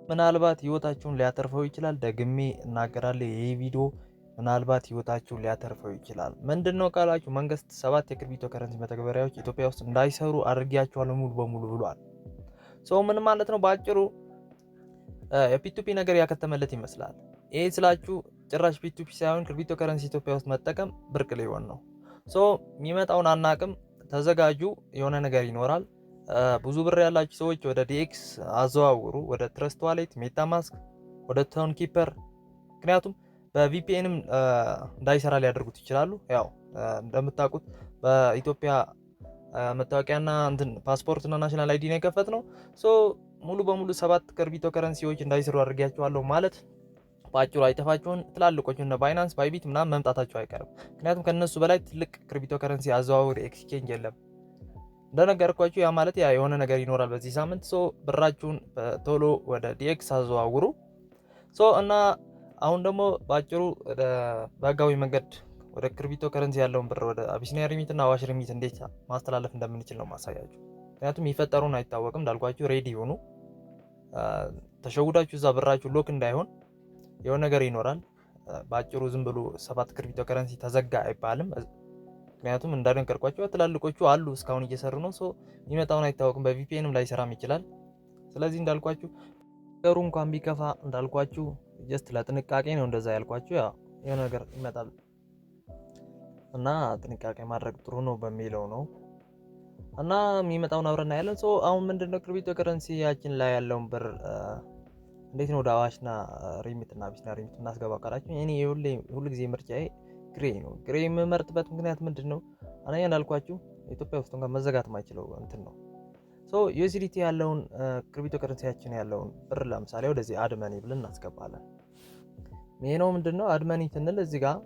ምናልባት ህይወታችሁን ሊያተርፈው ይችላል። ደግሜ እናገራለሁ ይሄ ቪዲዮ ምናልባት ህይወታችሁን ሊያተርፈው ይችላል። ምንድነው ካላችሁ መንግስት 7 የክሪፕቶ ከረንሲ መተግበሪያዎች ኢትዮጵያ ውስጥ እንዳይሰሩ አድርጊያቸዋለሁ ሙሉ በሙሉ ብሏል። ምን ማለት ነው ባጭሩ የፒቱፒ ነገር ያከተመለት ይመስላል። ይሄ ስላችሁ ጭራሽ ፒቱፒ ሳይሆን ክሪፕቶ ከረንሲ ኢትዮጵያ ውስጥ መጠቀም ብርቅ ሊሆን ነው። የሚመጣውን አናቅም፣ ተዘጋጁ፣ የሆነ ነገር ይኖራል። ብዙ ብር ያላችሁ ሰዎች ወደ ዲኤክስ አዘዋውሩ፣ ወደ ትረስት ዋሌት፣ ሜታማስክ፣ ወደ ቶን ኪፐር። ምክንያቱም በቪፒኤንም እንዳይሰራ ሊያደርጉት ይችላሉ። ያው እንደምታውቁት በኢትዮጵያ መታወቂያና ፓስፖርትና ናሽናል አይዲ ነው የከፈትነው። ሙሉ በሙሉ 7 ክሪፕቶ ከረንሲዎች እንዳይሰሩ አድርጊያቸዋለሁ ማለት ባጭሩ አይተፋቸውን ትላልቆቹ እነ ባይናንስ ባይቢት ምናምን መምጣታቸው አይቀርም። ምክንያቱም ከነሱ በላይ ትልቅ ክሪፕቶ ከረንሲ አዘዋውር ኤክስቼንጅ የለም። እንደነገርኳችሁ ያ ማለት የሆነ ነገር ይኖራል በዚህ ሳምንት። ብራችሁን ቶሎ ወደ ዲኤክስ አዘዋውሩ። እና አሁን ደግሞ ባጭሩ በህጋዊ መንገድ ወደ ክሪፕቶ ከረንሲ ያለውን ብር ወደ አቢሲኒያ ሪሚት እና አዋሽ ሪሚት እንዴት ማስተላለፍ እንደምንችል ነው ማሳያችሁ። ምክንያቱም ይፈጠሩን አይታወቅም። እንዳልኳችሁ ሬዲ ሆኑ። ተሸውዳችሁ እዛ ብራችሁ ሎክ እንዳይሆን የሆነ ነገር ይኖራል። ባጭሩ ዝም ብሎ 7 ክሪፕቶ ከረንሲ ተዘጋ አይባልም። ምክንያቱም እንዳነገርኳችሁ ትላልቆቹ አሉ እስካሁን እየሰሩ ነው። የሚመጣውን አይታወቅም። በቪፒኤንም ላይ ሰራም ይችላል። ስለዚህ እንዳልኳችሁ ነገሩ እንኳን ቢከፋ እንዳልኳችሁ ጀስት ለጥንቃቄ ነው እንደዛ ያልኳችሁ። ያው የሆነ ነገር ይመጣል እና ጥንቃቄ ማድረግ ጥሩ ነው በሚለው ነው። እና የሚመጣውን አብረና ያለን አሁን ምንድነው ክሪፕቶ ከረንሲያችን ላይ ያለውን ብር እንዴት ነው ወደ አዋሽና ሪሚት እና አቢሲኒያ ሪሚት እናስገባው ካላችሁ እኔ ሁሉ ጊዜ ምርጫዬ ግሬ ነው። ግሬ የምመርጥበት ምክንያት ምንድነው? አንደኛ እንዳልኳችሁ ኢትዮጵያ ውስጥ እንኳን መዘጋት የማይችለው ነው። ዩኤስዲቲ ያለውን ክሪፕቶ ከረንሲያችን ያለውን ብር ለምሳሌ ወደዚህ አድመኒ ብለን እናስገባለን። ይሄ ነው ምንድነው አድመኒ ስንል እዚህ ጋር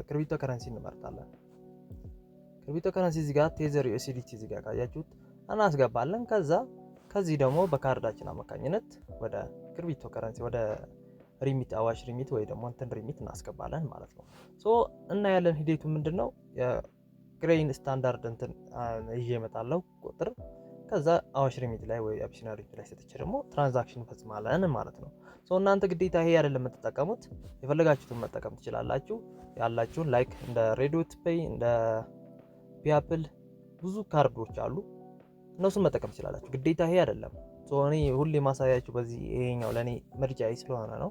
ክሪፕቶ ከረንሲ እንመርጣለን። ክሪፕቶ ከረንሲ እዚህ ጋር ቴዘር ዩኤስዲቲ እዚህ ጋር ካያችሁት እናስገባለን። ከዚህ ደግሞ በካርዳችን አማካኝነት ወደ ክሪፕቶ ከረንሲ ወደ ሪሚት አዋሽ ሪሚት ወይ ደግሞ ሪሚት እናስገባለን ማለት ነው። እና ያለን ሂደቱ ምንድነው የግሬን ስታንዳርድ ይዤ እመጣለሁ ቁጥር ከዛ አዋሽ ሪሚት ላይ ወይ አቢሲኒያ ሪሚት ላይ ሰጥቼ ደግሞ ትራንዛክሽን እንፈጽማለን ማለት ነው። እናንተ ግዴታ ይሄ አይደለም የምትጠቀሙት፣ የፈለጋችሁትን መጠቀም ትችላላችሁ። ያላችሁን ላይክ እንደ ሬዶት ፔይ እንደ ፒያፕል ብዙ ካርዶች አሉ፣ እነሱን መጠቀም ትችላላችሁ። ግዴታ ይሄ አይደለም። እኔ ሁሌ ማሳያችሁ በዚህ ይሄኛው ለኔ ምርጫዬ ስለሆነ ነው።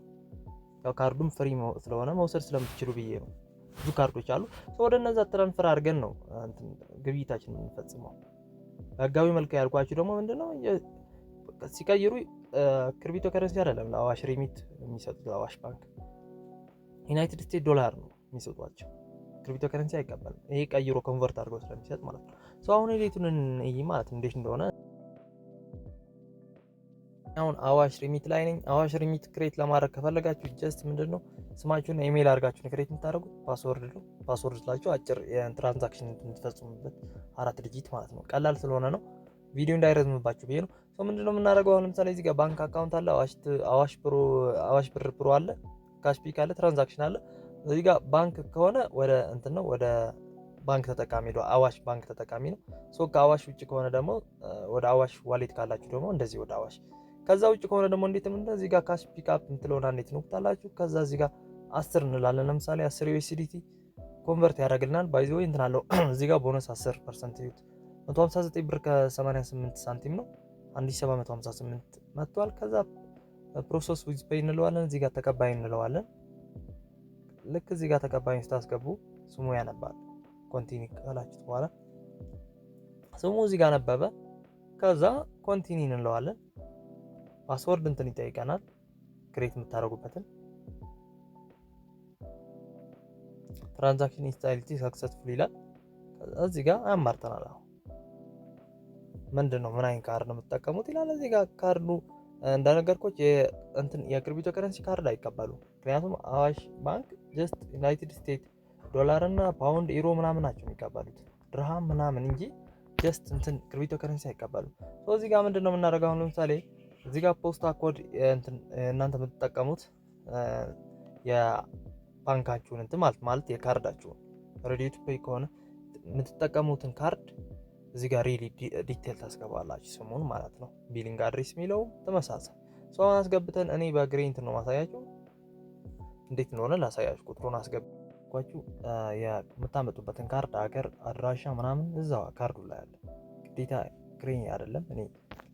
ያው ካርዱም ፍሪ ስለሆነ መውሰድ ስለምትችሉ ብዬ ነው። ብዙ ካርዶች አሉ። ወደ እነዛ ትራንስፈር አድርገን ነው ግብይታችን የምንፈጽመው። በህጋዊ መልኩ ያልኳችሁ ደግሞ ምንድነው ሲቀይሩ ክሪፕቶ ከረንሲ አይደለም ለአዋሽ ሪሚት የሚሰጡት። አዋሽ ባንክ ዩናይትድ ስቴትስ ዶላር ነው የሚሰጧቸው፣ ክሪፕቶ ከረንሲ አይቀበልም። ይሄ ቀይሮ ኮንቨርት አድርገው ስለሚሰጥ ማለት ነው። አሁን ሌቱን ይሄ ማለት እንዴት እንደሆነ አሁን አዋሽ ሪሚት ላይ ነኝ። አዋሽ ሪሚት ክሬት ለማድረግ ከፈለጋችሁ ጀስት ምንድነው ስማችሁን ኢሜል አድርጋችሁ ክሬት የምታደርጉት ፓስወርድ ነው። ፓስወርድ ስላችሁ አጭር የትራንዛክሽን የምትፈጽሙበት 4 ዲጂት ማለት ነው። ቀላል ስለሆነ ነው ቪዲዮ እንዳይረዝምባችሁ ብዬ ነው። ምንድነው የምናደርገው አሁን ለምሳሌ እዚህ ጋር ባንክ አካውንት አለ፣ አዋሽ ብር ፕሮ አለ፣ ካሽፒክ አለ፣ ትራንዛክሽን አለ። እዚህ ጋር ባንክ ከሆነ ወደ ነው ወደ ባንክ ተጠቃሚ ነው፣ አዋሽ ባንክ ተጠቃሚ ነው። ከአዋሽ ውጭ ከሆነ ደግሞ ወደ አዋሽ ዋሌት ካላችሁ ደግሞ እንደዚህ ወደ አዋሽ። ከዛ ውጭ ከሆነ ደግሞ እንዴት እዚህ ጋር ካሽ ፒክአፕ እንትለውና እንዴት ነው ታላችሁ። ከዛ እዚህ ጋር 10 እንላለን። ለምሳሌ 10 ዩኤስዲቲ ኮንቨርት ያደርግልናል። ባይ ዘ ወይ እንትን አለው እዚህ ጋር ቦነስ 10% ይሁት 159 ብር ከ88 ሳንቲም ነው። 1758 መጥቷል። ከዛ ፕሮሰስ ዊዝ ፔይ እንለዋለን። እዚህ ጋር ተቀባይ እንለዋለን። ልክ እዚህ ጋር ተቀባይ ስታስገቡ ስሙ ያነባል። ኮንቲኒ ካላችሁት በኋላ ስሙ እዚህ ጋር ነበበ። ከዛ ኮንቲኒ እንለዋለን። ፓስወርድ ይጠይቀናል ክሬት የምታደርጉበትን። ትራንዛክሽን ኢንስታሊቲ ሰክሰስፉል ይላል። እዚህ ጋር አያማርተናል። አሁን ምንድነው ምን አይነት ካርድ ነው የምትጠቀሙት ይላል። እዚህ ጋር ካርዱ እንደነገርኩት የክሪፕቶ ከረንሲ ካርድ አይቀበሉም። ምክንያቱም አዋሽ ባንክ ጀስት ዩናይትድ ስቴትስ ዶላር እና ፓውንድ ኢሮ ምናምን ናቸው የሚቀበሉት ድርሃም ምናምን እንጂ ጀስት ክሪፕቶ ከረንሲ አይቀበሉም። እዚህ ጋር ምንድነው የምናደርገው አሁን ለምሳሌ እዚህ ጋር ፖስታ ኮድ እናንተ የምትጠቀሙት የባንካችሁን ማለት የካርዳችሁን ሬዲ ቱ ፔይ ከሆነ የምትጠቀሙትን ካርድ እዚህ ጋር ሪሊ ዲቴል ታስገባላችሁ፣ ስሙን ማለት ነው። ቢሊንግ አድሬስ የሚለው ተመሳሳይ ሰው አስገብተን እኔ በግሬ እንትን ነው ማሳያችሁ እንዴት እንደሆነ ላሳያችሁ። ቁጥሩን አስገባችሁ የምታመጡበትን ካርድ ሀገር አድራሻ ምናምን እዛው ካርዱ ላይ አለ። ግዴታ ግሬ አይደለም እኔ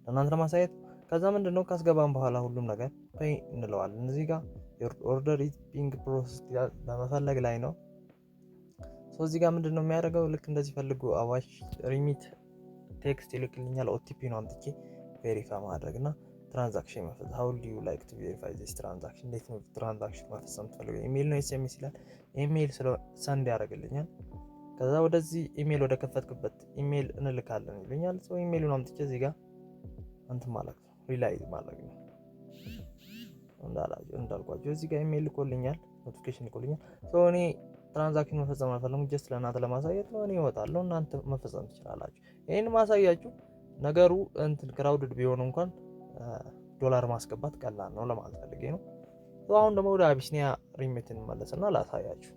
ለእናንተ ለማሳየት። ከዛ ምንድነው ካስገባን በኋላ ሁሉም ነገር ፔይ እንለዋለን። እዚህ ጋር ኦርደር ኢዝ ቢንግ ፕሮሰስ በመፈለግ ላይ ነው። እዚህ ጋር ምንድነው የሚያደርገው ልክ እንደዚህ ፈልጉ አዋሽ ሪሚት ቴክስት ይልክልኛል። ኦቲፒ ነው አምጥቼ ቬሪፋይ ማድረግና ትራንዛክሽን መፈጸም። how do you like to verify this transaction? እንዴት ነው ትራንዛክሽን መፈጸም ትፈልገው? ኢሜል ነው ኤስኤምኤስ ይላል። ኢሜል ሰንድ ያደርግልኛል። ከዛ ወደዚህ ኢሜል ወደ ከፈትኩበት ኢሜል እንልካለን ይሉኛል። ኢሜሉን አምጥቼ እዚህ ጋር እንትን ማለት ነው ሪላይዝ ማድረግ ነው። እንዳልኳችሁ እዚህ ጋር ኢሜል ልኮልኛል፣ ኖቲፊኬሽን ልኮልኛል። እኔ ትራንዛክሽን መፈጸም አልፈልግም፣ ጀስት ለእናንተ ለማሳየት ነው። እኔ እወጣለሁ፣ እናንተ መፈጸም ትችላላችሁ። ይሄን ማሳያችሁ ነገሩ እንትን ክራውድድ ቢሆን እንኳን ዶላር ማስገባት ቀላል ነው ለማለት ፈልጌ ነው። አሁን ደግሞ ወደ አቢሲኒያ ሪሚት እንመለስና ላሳያችሁ።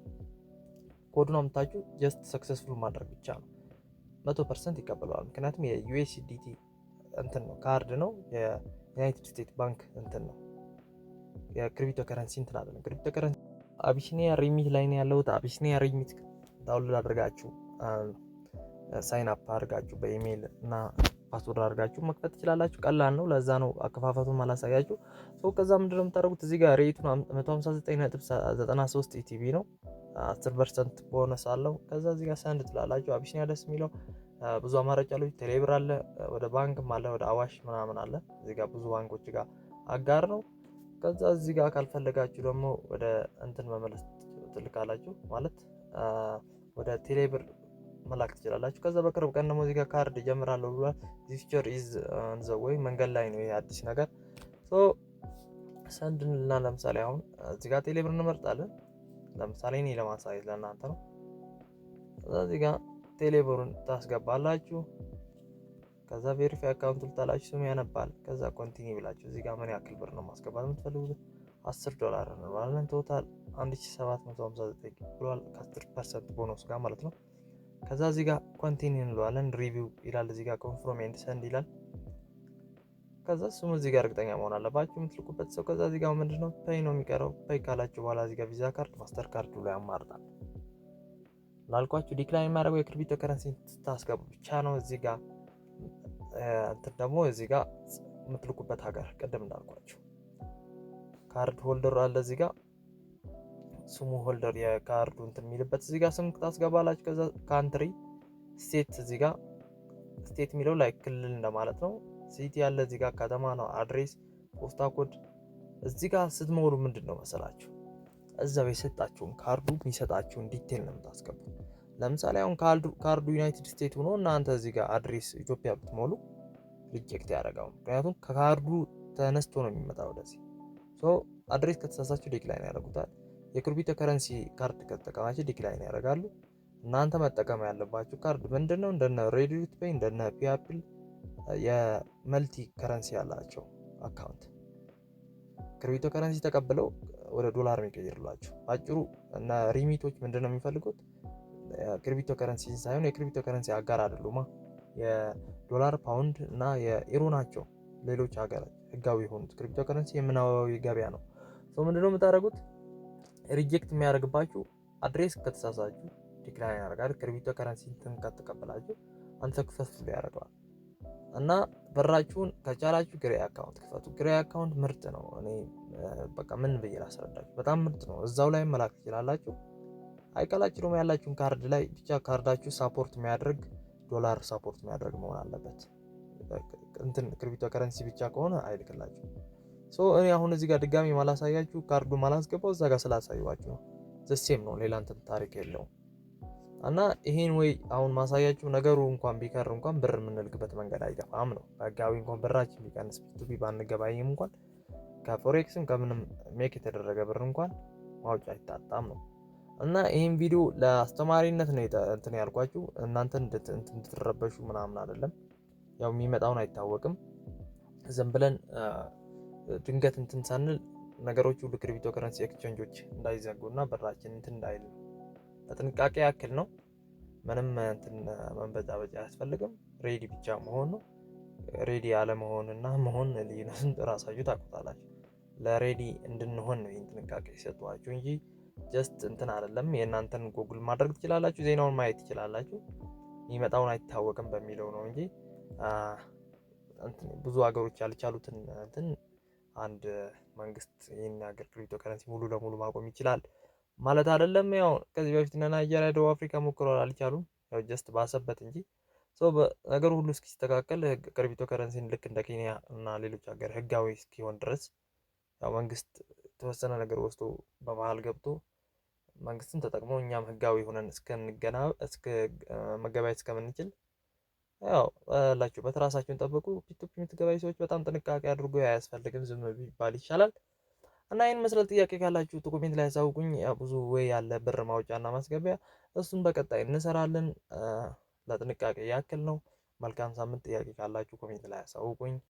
ኮዱን አምጥታችሁ ጀስት ሰክሰስፉል ማድረግ ብቻ ነው። 100% ይቀበለዋል። ምክንያቱም የዩኤስዲቲ እንትን ነው ካርድ ነው፣ የዩናይትድ ስቴትስ ባንክ እንትን ነው፣ የክሪፕቶ ከረንሲ እንትን አይደለም። ክሪፕቶ ከረንሲ አቢሲኒያ ሪሚት ላይ ነው ያለሁት። አቢሲኒያ ሪሚት ዳውንሎድ አድርጋችሁ ሳይን አፕ አድርጋችሁ በኢሜል እና ፓስወርድ አድርጋችሁ መክፈት ትችላላችሁ። ቀላል ነው። ለዛ ነው አከፋፈቱን ማላሳያችሁ። ከዛ ምንድነው የምታደርጉት እዚህ ጋር ሬቱን 159.93 ኢቲቢ ነው። 10% ቦነስ አለው። ከዛ እዚህ ጋር ሰንድ ትላላችሁ። አቢሲኒያ ደስ የሚለው ብዙ አማራጭ አለው። ቴሌብር አለ፣ ወደ ባንክም አለ፣ ወደ አዋሽ ምናምን አለ። እዚህ ጋር ብዙ ባንኮች ጋር አጋር ነው። ከዛ እዚህ ጋር ካልፈለጋችሁ ደግሞ ወደ እንትን መመለስ ትልካላችሁ፣ ማለት ወደ ቴሌብር መላክ ትችላላችሁ። ከዛ በቅርብ ቀን ደግሞ እዚህ ጋር ካርድ ጀምራለሁ ብሏል። this feature is on the way መንገድ ላይ ነው። ይሄ አዲስ ነገር ሰንድና ለምሳሌ አሁን እዚህ ጋር ቴሌብር እንመርጣለን። ለምሳሌ እኔ ለማሳየት ለእናንተ ነው። እዚህ ጋር ቴሌብሩን ታስገባላችሁ። ከዛ ቬሪፋይ አካውንት ልታላችሁ ስሙ ያነባል። ከዛ ኮንቲኒው ብላችሁ እዚህ ጋር ምን ያክል ብር ነው ማስገባት የምትፈልጉት? $10 ነው ማለት ቶታል 1759 ብሏል። ከ10% ቦነስ ጋር ማለት ነው። ከዛ እዚህ ጋር ኮንቲኒው እንለዋለን። ሪቪው ይላል እዚህ ጋር ኮንፈርም ኤንድ ሰንድ ይላል። ከዛ ስሙ እዚህ ጋር እርግጠኛ መሆን አለባችሁ የምትልኩበት ሰው። ከዛ እዚህ ጋር ምንድነው ፔይ ነው የሚቀረው። ፔይ ካላችሁ በኋላ እዚህ ጋር ቪዛ ካርድ፣ ማስተር ካርድ ላይ ያማርጣል። ላልኳችሁ ዲክላይን የሚያደርገው የክሪፕቶ ከረንሲ ታስገቡ ብቻ ነው። እዚህ ጋር እንትን ደግሞ እዚህ ጋር የምትልኩበት ሀገር ቅድም እንዳልኳችሁ ካርድ ሆልደር አለ እዚህ ጋር ስሙ ሆልደር የካርዱ እንትን የሚልበት እዚህ ጋር ስም ታስገባላችሁ። ከዛ ካንትሪ ስቴት እዚህ ጋር ስቴት የሚለው ላይ ክልል እንደማለት ነው። ሲቲ ያለ እዚህ ጋር ከተማ ነው። አድሬስ፣ ፖስታ ኮድ እዚህ ጋር ስትሞሉ ምንድነው መሰላችሁ እዛው የሰጣችሁን ካርዱ የሚሰጣችሁን ዲቴል ነው የምታስገቡት። ለምሳሌ አሁን ካርዱ ዩናይትድ ስቴትስ ሆኖ እናንተ እዚህ ጋር አድሬስ ኢትዮጵያ ብትሞሉ ሪጀክት ያደርጋው። ምክንያቱም ከካርዱ ተነስቶ ነው የሚመጣው ወደዚህ። አድሬስ ከተሳሳችሁ ዲክላይን ያደርጉታል። የክሪፕቶ ከረንሲ ካርድ ከተጠቀማችሁ ዲክላይን ያደርጋሉ። እናንተ መጠቀም ያለባችሁ ካርድ ምንድነው እንደነ ሬዲት ፔይ እንደነ ፒያፕል የመልቲ ከረንሲ ያላቸው አካውንት ክሪፕቶ ከረንሲ ተቀብለው ወደ ዶላር የሚቀይርላችሁ። አጭሩ እና ሪሚቶች ምንድነው የሚፈልጉት ክሪፕቶ ከረንሲ ሳይሆን የክሪፕቶ ከረንሲ አጋር አይደሉማ። የዶላር ፓውንድ እና የኢሮ ናቸው። ሌሎች ሀገራት ህጋዊ የሆኑት ክሪፕቶ ከረንሲ የምናባዊ ገበያ ነው። ምንድነው የምታደርጉት ሪጀክት የሚያደርግባችሁ አድሬስ ከተሳሳችሁ ዲክላይን ያደርጋል። ክሪፕቶ ከረንሲ እንትን ከተቀበላችሁ አንሰክሰስፉል ያደርገዋል። እና በራችሁን ከቻላችሁ ግሬ አካውንት ክፈቱ። ግሬ አካውንት ምርጥ ነው። እኔ በቃ ምን ብዬ ላስረዳችሁ፣ በጣም ምርጥ ነው። እዛው ላይ መላክ ትችላላችሁ። አይቀላችሁ ደግሞ ያላችሁን ካርድ ላይ ብቻ ካርዳችሁ ሳፖርት የሚያደርግ ዶላር ሳፖርት የሚያደርግ መሆን አለበት። እንትን ክሪፕቶ ከረንሲ ብቻ ከሆነ አይልክላችሁ። እኔ አሁን እዚህ ጋር ድጋሚ ማላሳያችሁ ካርዱ ማላስገባው እዛ ጋር ስላሳዩዋችሁ ነው። ዘሴም ነው፣ ሌላ እንትን ታሪክ የለውም። እና ይሄን ወይ አሁን ማሳያችሁ ነገሩ እንኳን ቢከር እንኳን ብር የምንልክበት መንገድ አይጠፋም ነው። በህጋዊ እንኳን ብራችን ቢቀንስ ቢቱቢ ባንገባይም እንኳን ከፎሬክስም ከምንም ሜክ የተደረገ ብር እንኳን ማውጫ አይታጣም ነው። እና ይሄን ቪዲዮ ለአስተማሪነት ነው እንትን ያልኳችሁ፣ እናንተ እንድትረበሹ ምናምን አይደለም። ያው የሚመጣውን አይታወቅም። ዝም ብለን ድንገት እንትን ሳንል ነገሮች ሁሉ ክሪፕቶ ከረንሲ ኤክስቼንጆች እንዳይዘጉና ብራችን እንትን እንዳይል ለጥንቃቄ ያክል ነው። ምንም እንትን መንበጫበጫ አያስፈልግም። ሬዲ ብቻ መሆን ነው። ሬዲ አለመሆን እና መሆን ልዩነቱን ራሳችሁ ታውቁታላችሁ። ለሬዲ እንድንሆን ነው ይህን ጥንቃቄ ሰጧችሁ እንጂ ጀስት እንትን አይደለም። የእናንተን ጉግል ማድረግ ትችላላችሁ፣ ዜናውን ማየት ትችላላችሁ። የሚመጣውን አይታወቅም በሚለው ነው እንጂ ብዙ ሀገሮች ያልቻሉትን እንትን አንድ መንግስት ይህን ሀገር ክሪፕቶ ከረንሲ ሙሉ ለሙሉ ማቆም ይችላል ማለት አይደለም። ያው ከዚህ በፊት እነ ናይጄሪያ፣ ደቡብ አፍሪካ ሞክረዋል፣ አልቻሉም። ያው ጀስት ባሰበት እንጂ ነገሩ ሁሉ እስኪስተካከል ክሪፕቶ ከረንሲን ልክ እንደ ኬንያ እና ሌሎች ሀገር ህጋዊ እስኪሆን ድረስ ያው መንግስት የተወሰነ ነገር ወስዶ በመሀል ገብቶ መንግስትን ተጠቅሞ እኛም ህጋዊ ሆነን እስከ መገበያየት እስከምንችል ያው ባላችሁበት ራሳችሁን ጠብቁ። ፒቱፒ የምትገበያዩ ሰዎች በጣም ጥንቃቄ አድርጎ አያስፈልግም፣ ዝም ቢባል ይሻላል። እና ይህን መሰል ጥያቄ ካላችሁ ኮሜንት ላይ ያሳውቁኝ። ብዙ ወይ ያለ ብር ማውጫና ማስገቢያ እሱን በቀጣይ እንሰራለን። ለጥንቃቄ ያክል ነው። መልካም ሳምንት። ጥያቄ ካላችሁ ኮሜንት ላይ ያሳውቁኝ።